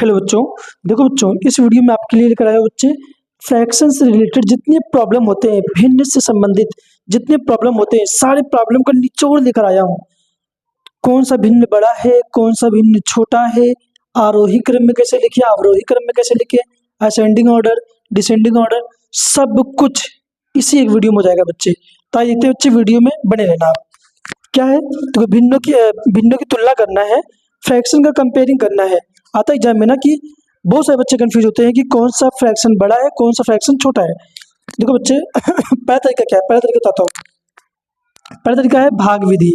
Hello बच्चों, देखो बच्चों, इस वीडियो में आपके लिए लेकर आया हूं बच्चे फ्रैक्शन से रिलेटेड जितने प्रॉब्लम होते हैं, भिन्न से संबंधित जितने प्रॉब्लम होते हैं, सारे प्रॉब्लम का निचोड़ लेकर आया हूं। कौन सा भिन्न बड़ा है, कौन सा भिन्न छोटा है, आरोही क्रम में कैसे लिखे, अवरोही क्रम में कैसे लिखे, असेंडिंग ऑर्डर, डिसेंडिंग ऑर्डर, सब कुछ इसी एक वीडियो में हो जाएगा बच्चे। तो आइए देखते हैं बच्चे, वीडियो में बने रहना आप। क्या है तो भिन्नों की तुलना करना है, फ्रैक्शन का कंपेयरिंग करना है। आता एग्जाम में ना कि बहुत सारे बच्चे कंफ्यूज होते हैं कि कौन सा फ्रैक्शन बड़ा है, कौन सा फ्रैक्शन छोटा है। देखो बच्चे पहला तरीका क्या है, पहला तरीका बताता हूँ। पहला तरीका है भाग विधि।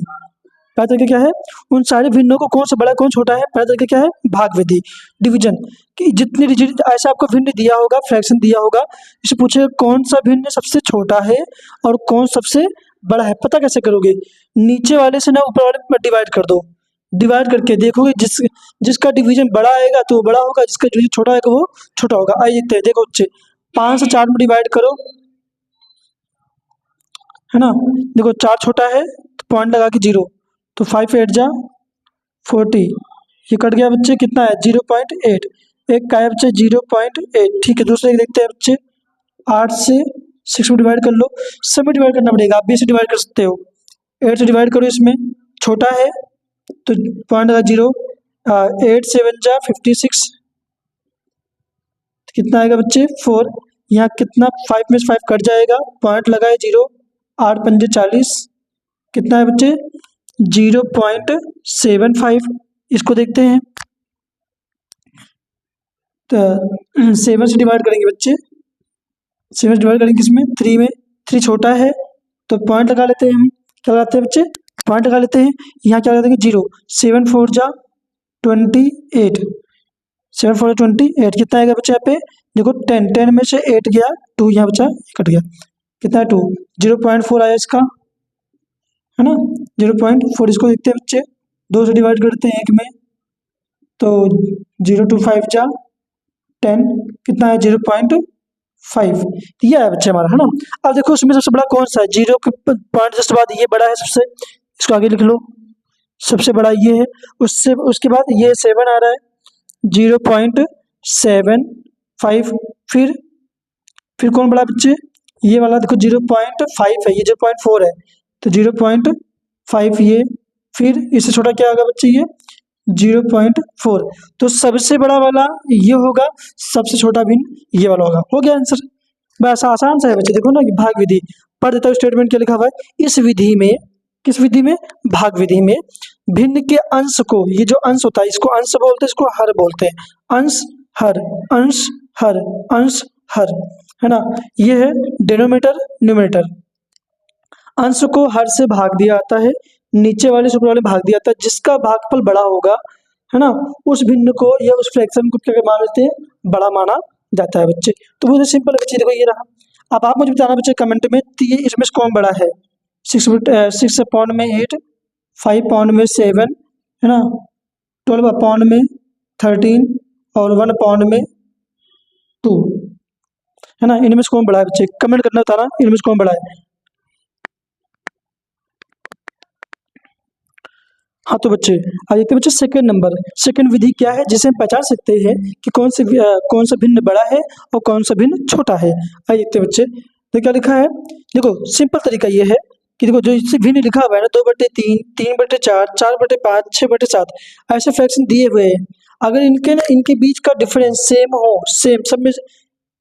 पहला तरीका क्या है, उन सारे भिन्नों को कौन सा बड़ा कौन छोटा है। पहला तरीका क्या है, भाग विधि, डिवीजन। कि जितने डिजिट ऐसा आपको भिन्न दिया होगा, फ्रैक्शन दिया होगा, इसे पूछेगा कौन सा भिन्न सबसे छोटा है और कौन सबसे बड़ा है। पता कैसे करोगे, नीचे वाले से ना ऊपर वाले में डिवाइड कर दो। डिवाइड करके देखोगे जिसका डिवीजन बड़ा आएगा तो वो बड़ा होगा, जिसका डिवीजन छोटा आएगा वो छोटा होगा। आइए देखते हैं। देखो बच्चे 5 से 4 में डिवाइड करो, है ना। देखो 4 छोटा है तो पॉइंट लगा के 0, तो 5 8 जा 40, ये कट गया बच्चे, कितना है 0.8। एक का है बच्चे 0.8। ठीक है, दूसरे देखते हैं बच्चे, 8 से 6 में डिवाइड कर लो। सब में डिवाइड करना पड़ेगा, आप भी इसे डिवाइड कर सकते हो। 8 से डिवाइड करो, इसमें छोटा है तो पॉइंट लगा 0, 8 7 जा 56, कितना आएगा बच्चे 4। यहाँ कितना 5 में से 5 कट जाएगा, पॉइंट लगाए 0, 8 पंजे 40, कितना है बच्चे 0.75। इसको देखते हैं तो 7 से डिवाइड करेंगे बच्चे, 7 से डिवाइड करेंगे किसमें 3 में। 3 छोटा है तो पॉइंट लगा लेते हैं, हम क्या लगाते हैं बच्चे, पॉइंट लगा लेते हैं। यहाँ क्या लगा देंगे 0, 7 4 जा 28, 7 4 28, कितना आएगा बच्चे यहाँ पे देखो 10 में से 8 गया 2, यहाँ बचा कट गया, कितना है 2, 0.4 आया इसका, है ना 0.4। इसको देखते हैं बच्चे, 2 से डिवाइड करते हैं 1 में, तो 0 2 5 जा 10, कितना है 0.5। ये है बच्चे हमारा, है ना। अब देखो उसमें सबसे बड़ा कौन सा है, 0 के पॉइंट जस्ट बाद ये बड़ा है सबसे, इसको आगे लिख लो, सबसे बड़ा ये है। उससे उसके बाद ये 7 आ रहा है 0.75। फिर कौन बड़ा बच्चे, ये वाला देखो 0.5 है, ये 0.4 है तो 0.5 ये, फिर इससे छोटा क्या होगा बच्चे ये 0.4। तो सबसे बड़ा वाला ये होगा, सबसे छोटा भिन्न ये वाला होगा। हो गया आंसर, बस आसान सा है बच्चे। देखो ना कि भाग विधि पढ़ देता हूँ, स्टेटमेंट क्या लिखा हुआ है। इस विधि में, किस विधि में, भाग विधि में भिन्न के अंश को, ये जो अंश होता है इसको अंश बोलते हैं, इसको हर बोलते हैं। अंश हर, अंश हर, अंश हर, है ना। ये है डिनोमिनेटर न्यूमरेटर। अंश को हर से भाग दिया जाता है, नीचे वाले से ऊपर वाले भाग दिया जाता है। जिसका भागफल बड़ा होगा, है ना, उस भिन्न को या उस फ्रैक्शन को क्या मान लेते हैं, बड़ा माना जाता है बच्चे। तो बहुत सिंपल है बच्चे, देखो ये रहा। अब आप मुझे बताना बच्चे कमेंट में, तो ये इसमें से कौन बड़ा है। 6 पाउंड में 8, 5 पाउंड में 7, है ना, 12 पाउंड में 13 और 1 पाउंड में 2, है ना। इनमें से कौन बड़ा है बच्चे, कमेंट करना बताना इनमें से कौन बड़ा है। हाँ तो बच्चे आइए देखते हैं बच्चे सेकंड नंबर, सेकंड विधि क्या है जिसे हम पहचान सकते हैं कि कौन सा भिन्न बड़ा है और कौन सा भिन्न छोटा है। आइए देखते हैं बच्चे, तो क्या लिखा है। देखो सिंपल तरीका ये है कि देखो जो इससे भिन्न लिखा हुआ है ना, 2/3, 3/4, 4/5, 6/7 ऐसे फ्रैक्शन दिए हुए हैं। अगर इनके ना इनके बीच का डिफरेंस सेम हो, सेम सब में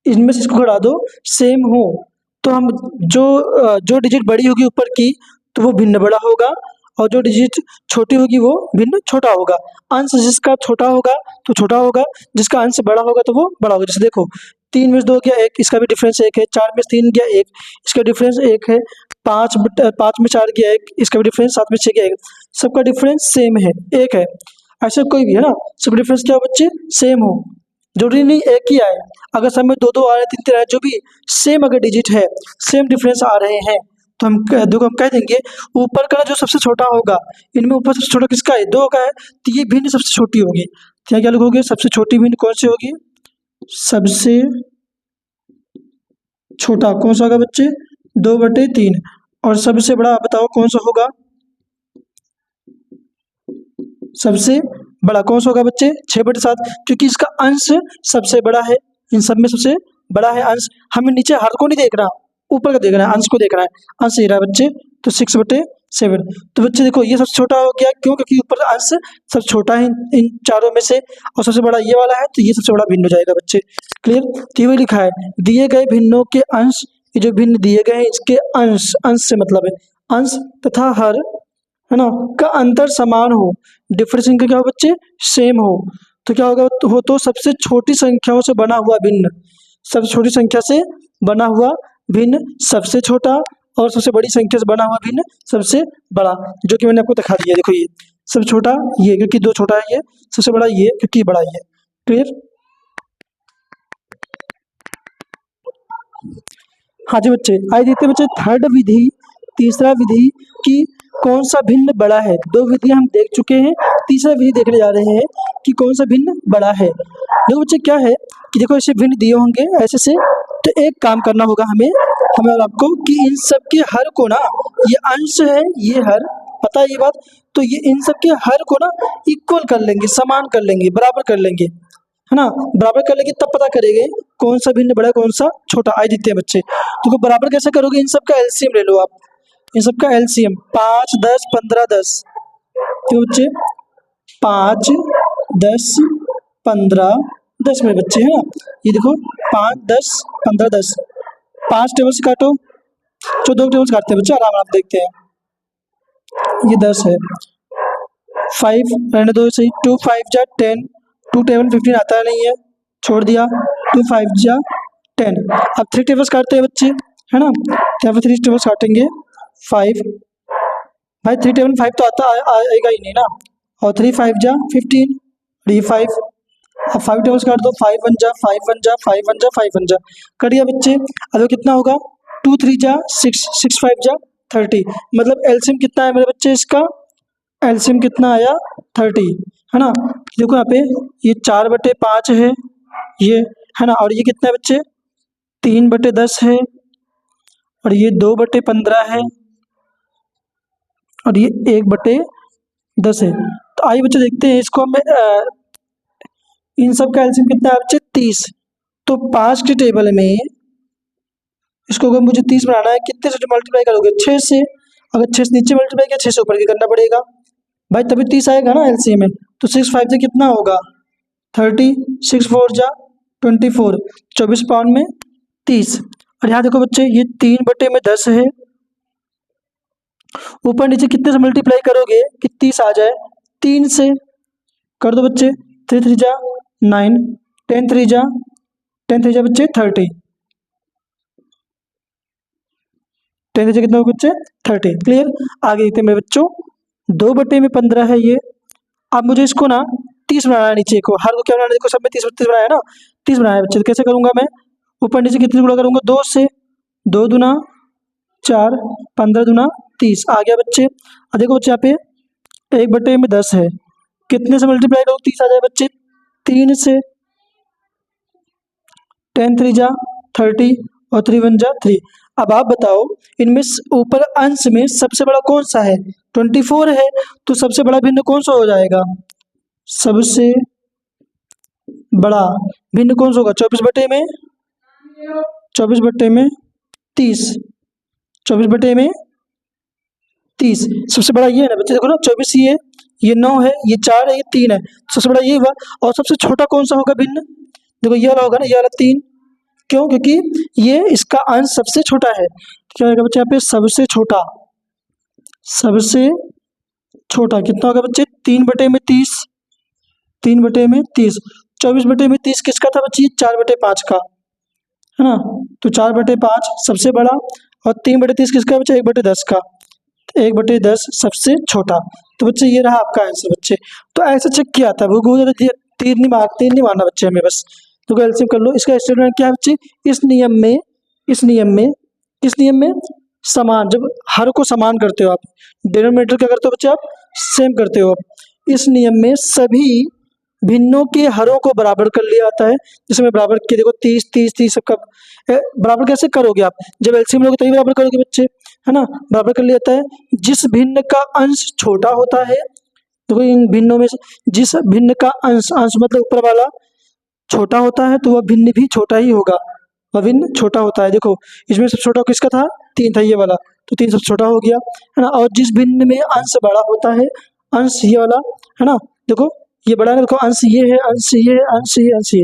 इनमें से इसको घटा दो, सेम हो, तो हम जो डिजिट बड़ी होगी ऊपर की तो वो भिन्न बड़ा होगा, और जो डिजिट छोटी होगी वो भिन्न छोटा होगा। अंश जिसका छोटा होगा तो छोटा होगा, जिसका अंश बड़ा होगा तो वो बड़ा होगा। जैसे देखो 3 में से 2 गया 1, इसका भी डिफरेंस 1 है। 4 में से 3 गया 1, इसका डिफरेंस 1 है। 5 में 4 गया 1, इसका भी डिफरेंस, 7 में 6 गया 1, सबका डिफरेंस सेम है, 1 है। ऐसे कोई भी है ना, सब डिफरेंस क्या हो बच्चे, सेम हो, जरूरी नहीं एक ही आए। अगर सब में 2 आ रहे हैं, 3 आ रहे हैं, जो भी सेम अगर डिजिट है, सेम डिफरेंस आ रहे हैं, तो हम कह देंगे ऊपर का जो सबसे छोटा होगा, इनमें ऊपर सबसे छोटा किसका है, 2 का है, तो ये भिन्न सबसे छोटी होगी। तो यहाँ क्या लिखोगे, सबसे छोटी भिन्न कौन सी होगी, सबसे छोटा कौन सा होगा बच्चे, 2/3। और सबसे बड़ा बताओ कौन सा होगा, सबसे बड़ा कौन सा होगा बच्चे? 6/7, क्योंकि इसका अंश सबसे बड़ा है, इन सब में सबसे बड़ा है अंश। हमें नीचे हर को नहीं देखना, ऊपर का देखना है, अंश को देखना है। अंश ये रहा बच्चे, तो 6/7। तो बच्चे देखो ये सबसे छोटा हो गया, क्यों? क्योंकि ऊपर अंश सबसे छोटा है इन चारों में से, और सबसे बड़ा ये वाला है, तो ये सबसे बड़ा भिन्न हो जाएगा बच्चे। क्लियर? तो ये लिखा है, दिए गए भिन्नों के अंश, ये जो भिन्न दिए गए हैं इसके अंश, अंश से मतलब है अंश तथा हर, है ना, का अंतर समान हो, डिफरेंस इनका क्या हो बच्चे? सेम हो। तो क्या होगा? तो सबसे छोटी संख्याओं से बना हुआ भिन्न, सबसे छोटी संख्या से बना हुआ भिन्न सबसे छोटा, और सबसे बड़ी संख्या से बना हुआ भिन्न सबसे बड़ा, जो कि मैंने आपको दिखा दिया। देखो ये सबसे छोटा ये, क्योंकि 2 छोटा है ये, सबसे बड़ा ये क्योंकि बड़ा ये। क्लियर? हाँ जी बच्चे, आइए देखते हैं बच्चे थर्ड विधि, तीसरा विधि कि कौन सा भिन्न बड़ा है। 2 विधियां हम देख चुके हैं, तीसरा विधि देखने जा रहे हैं कि कौन सा भिन्न बड़ा है। देखो बच्चे क्या है कि देखो ऐसे भिन्न दिए होंगे ऐसे से, तो एक काम करना होगा हमें और आपको कि इन सब के हर को ना, ये अंश है ये हर, पता है ये बात, तो ये इन सब के हर को ना इक्वल कर लेंगे, समान कर लेंगे, बराबर कर लेंगे, है ना, बराबर कर लेंगे, तब पता करेंगे कौन सा भिन्न बड़ा है कौन सा छोटा। आइए देखते हैं बच्चे, देखो बराबर कैसे करोगे? इन सब का एलसीएम ले लो आप, इन सब का एलसीएम 5, 10, 15, 10। तो बच्चे 5, 10, 15, 10 में बच्चे है ना, ये देखो 5, 10, 15, 10, 5 टेबल से काटो, तो 2 टेबल से काटते हैं बच्चे, आराम आराम देखते हैं। ये 10 है, 5 रहने दो सही, 2 5 जा 10, 2 टेबल 15 आता नहीं है, छोड़ दिया, 2 5 जा 10। अब 3 टेबल्स काटते हैं बच्चे, है ना, यहाँ पे 3 टेबल्स काटेंगे, 5, भाई 3 टेबल 5 तो आता आएगा ही नहीं ना, और 3 5 जा 15, और ये 5, अब 5 टेबल्स काट दो, 5 1 जा 5 1 जा 5 1 जा 5 1 जा, कट गया बच्चे। अब कितना होगा? 2 3 जा 6, 6 5 जा 30, मतलब एलसीएम कितना है मेरे बच्चे? इसका एलसीएम कितना आया? 30, है ना। देखो यहाँ पे ये 4/5 है ये, है ना, और ये कितना है बच्चे? 3/10 है, और ये 2/15 है, और ये 1/10 है। तो आइए बच्चे देखते हैं इसको, हमें इन सब का एलसीएम कितना है बच्चे? 30। तो 5 के टेबल में इसको अगर मुझे 30 बनाना है, कितने से मल्टीप्लाई करोगे? 6 से। अगर 6 से नीचे मल्टीप्लाई किया, 6 से ऊपर की करना पड़ेगा भाई, तभी 30 आएगा ना एलसीएम में। तो 6 5 से कितना होगा? 30, 6 4 जा 24, 24 पाउंड में 30। और यहाँ देखो बच्चे ये 3/10 है, ऊपर नीचे कितने से मल्टीप्लाई करोगे कि 30 आ जाए? 3 से कर दो बच्चे, 3 3 जा 9, 10 3 जा बच्चे 30, 10 3 कितना होगा बच्चे? 30। क्लियर? आगे देखते हैं मेरे बच्चों, 2/15 है ये। अब मुझे इसको ना 30 बनाना है, नीचे को हर को क्या बनाना है? देखो सब में 30 30 बनाया ना, 30 बनाया बच्चे। तो कैसे करूंगा मैं? ऊपर नीचे कितने गुणा करूंगा? 2 से, 2 दूना 4, 15 दूना 30 आ गया बच्चे। अब देखो बच्चे यहाँ पे 1/10 है, कितने से मल्टीप्लाई करो 30 आ जाए बच्चे? 3 से, 10 3 जा 30, और 3 1 जा 3। अब आप बताओ इनमें ऊपर अंश में सबसे बड़ा कौन सा है? 24 है, तो सबसे बड़ा भिन्न कौन सा हो जाएगा? सबसे बड़ा भिन्न कौन सा होगा? 24/30, 24/30 सबसे बड़ा ये है ना बच्चे। देखो ना 24 ये 9 है, ये 4 है, ये 3 है, सबसे बड़ा ये हुआ। और सबसे छोटा कौन सा होगा भिन्न? देखो ये वाला होगा ना, ये वाला 3, क्यों? क्योंकि ये इसका अंश सबसे छोटा है। क्या होगा बच्चे यहाँ पे? सबसे छोटा, सबसे छोटा कितना होगा बच्चे? 3/30, 3/30, 24/30 किसका था बच्चे? 4/5 का, है ना, तो 4/5 सबसे बड़ा, और 3/30 किसका बच्चे? 1/10 का, 1/10 सबसे छोटा। तो बच्चे ये रहा आपका आंसर बच्चे। तो ऐसे चेक किया था वो, तीर नहीं मारना बच्चे हमें बस। तो एलसीएम कर लो। इसका स्टेटमेंट क्या है बच्चे? इस नियम में समान, जब हर को समान करते हो आप, डिनोमिनेटर क्या करते हो बच्चे? आप सेम करते हो। इस नियम में सभी भिन्नों के हरों को बराबर कर लिया जाता है। जिसमें बराबर के देखो 30 30 30 सबका बराबर कैसे करोगे आप? जब एलसीएम लोगे तभी बराबर करोगे बच्चे, है ना, बराबर कर लिया जाता है। जिस भिन्न का अंश छोटा होता है देखो इन भिन्नों में से जिस भिन्न का अंश अंश मतलब ऊपर वाला छोटा होता है तो वह भिन्न भी छोटा ही होगा, वह भिन्न छोटा होता है। देखो इसमें सबसे छोटा किसका था, 3 था ये वाला, तो 3 सबसे छोटा हो गया, है ना। और जिस भिन्न में अंश बड़ा होता है, अंश ये वाला, है ना, देखो ये बड़ा है ना, देखो अंश ये है, अंश ये है, अंश ये, अंश ये,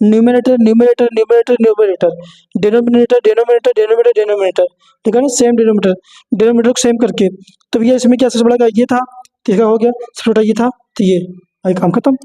numerator numerator numerator numerator, denominator denominator denominator denominator, ठीक है ना, सेम डिनोमिनेटर, डिनोमिनेटर को सेम करके, तो भैया इसमें क्या सबसे बड़ा का ये था, ठीक है, हो गया, सबसे छोटा ये था, तो ये भाई काम खत्म।